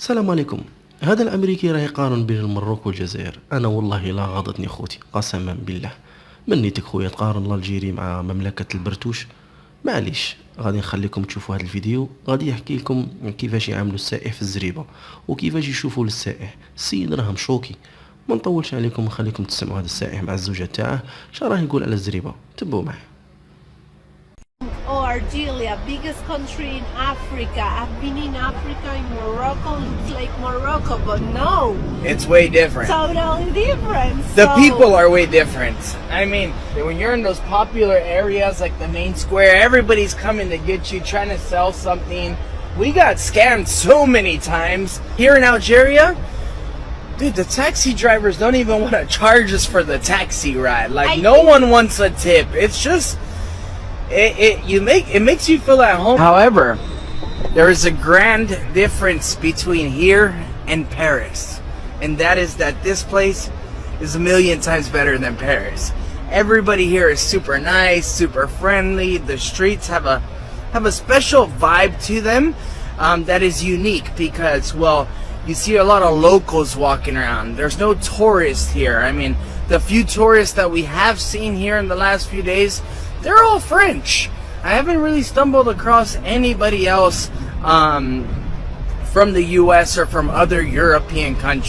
السلام عليكم. هذا الأمريكي راه يقارن بين المروك والجزائر. أنا والله لا غاضتني خوتي قسما بالله. منيتك خويا تقارن الجيري مع مملكة البرتوش. معليش غادي نخليكم تشوفوا هذا الفيديو، غادي يحكي لكم كيفاش يعاملوا السائح في الزريبة وكيفاش يشوفوا للسائح. السيد راه مشوكي. ما نطولش عليكم ونخليكم تسمعوا هذا السائح مع الزوجة تاعه شا راه يقول على الزريبة. تبعوا معه. Oh, Algeria, biggest country in Africa. I've been in Africa, in Morocco, looks like Morocco, but no, It's way different. totally different. The So- people are way different. I mean, when you're in those popular areas like the main square, everybody's coming to get you, trying to sell something. We got scammed so many times. Here in Algeria, dude, the taxi drivers don't even want to charge us for the taxi ride. Like, I no think- one wants a tip. It's just, it makes you feel at home. However, there is a grand difference between here and Paris. And that is that this place is a million times better than Paris. Everybody here is super nice, super friendly. The streets have a special vibe to them that is unique because, well, you see a lot of locals walking around. There's no tourists here. I mean, the few tourists that we have seen here in the last few days, they're all French. I haven't really stumbled across anybody else from the US or from other European countries.